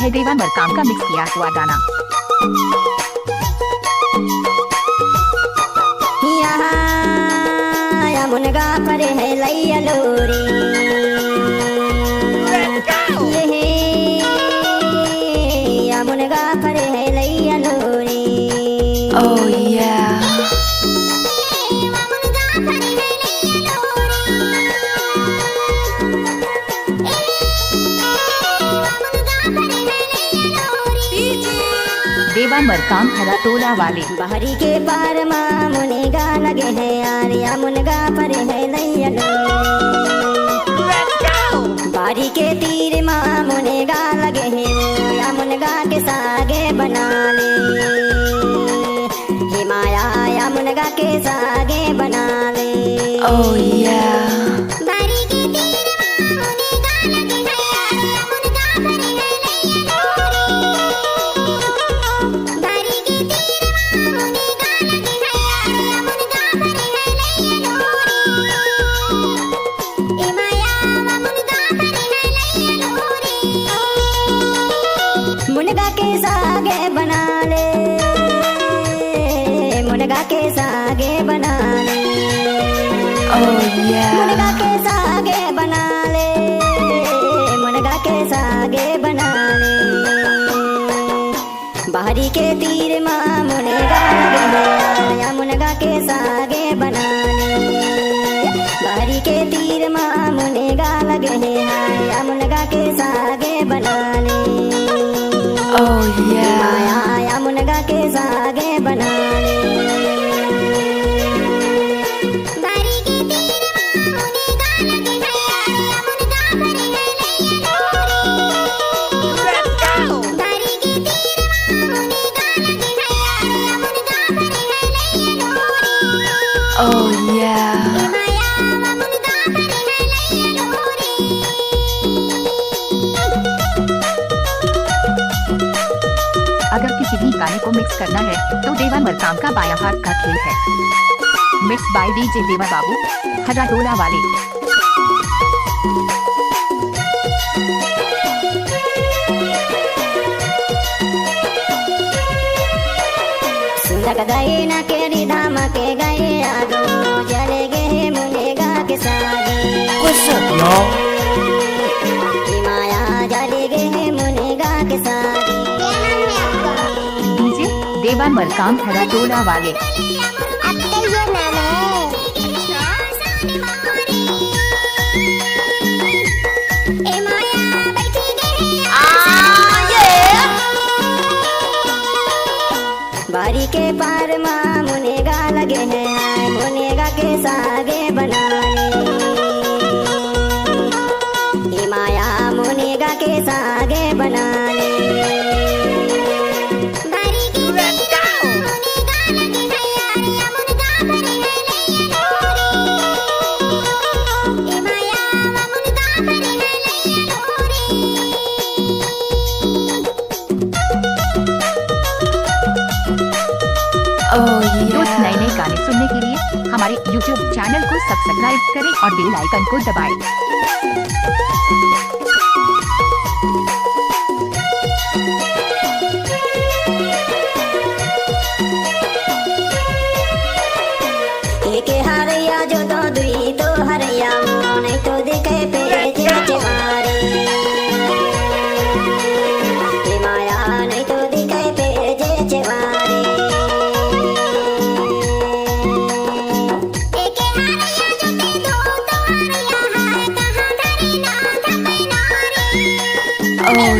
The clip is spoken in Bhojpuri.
है देवा मरकाम का मिक्स किया हुआ गाना। यहाँ मुनगा पर है लैया लोरी, ये मुनगा पर है लैया लोरी। Oh yeah। देवा मरकाम हरा टोला वाले। बहरी के पार माँ मुनेगा लगे है यार, या मुनगा पर है नैया लोरी। बारी के तीर माँ मुनेगा लगे है वो, या मुनगा के सागे बना ले। हे माया या मुनगा के सागे बना ले। Oh yeah। मुनगा के सागे बना ले, मुनगा के सागे बना ले। Oh yeah। मुनगा के सागे बना ले, मुनगा के सागे बना ले। बाहरी के तीर माँ मुनेगा लगे है, या मुनगा के सागे बना ले। बाहरी के तीर माँ मुनेगा लगे है, या मुनगा के सागे बना ले। Oh yeah। माया या मुनगा के सागे बना ले। Oh yeah। अगर किसी भी गाने को मिक्स करना है तो देवा मरकाम का बायां हाथ का खेल है। मिक्स बाय डीजे देवा बाबू हरा टोला वाले। सुंदर गए ना केरी धाम के गए आगो, जले गए मुनेगा के सागे। माया जले गए मुनेगा के सागे। डीजे देवा मरकाम हरा टोला वाले। बारी के पार माँ मुनेगा लगे हैं, मुनेगा के सागे बना ले। हे माया मुनेगा के सागे बना ले। रोज नए नए गाने सुनने के लिए हमारे YouTube चैनल को सब्सक्राइब करें और बेल आइकन को दबाएं। एक हरैया जो तो दुई तो हरैया, नहीं तो देखे पे चेवारे। हे माया नहीं तो देखे पे चेवारे। Oh